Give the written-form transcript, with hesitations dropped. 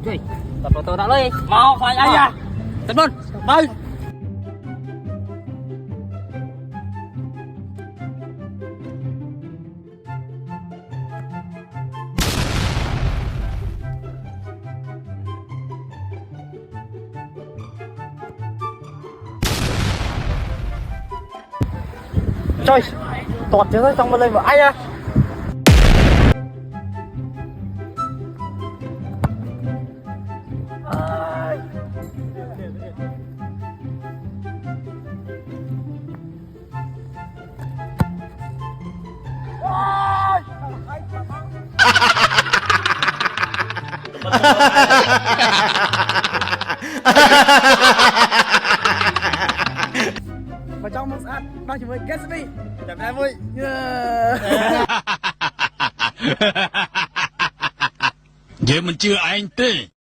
Cuy, tập đồ đã lấy. Mau phải anh à. Tập luôn. Đây. Trời, tọt chứ xong bên đây mà ai à. Vào trong một ăn bao nhiêu Gatsby chậm em ơi. Vậy mình chưa anh tê.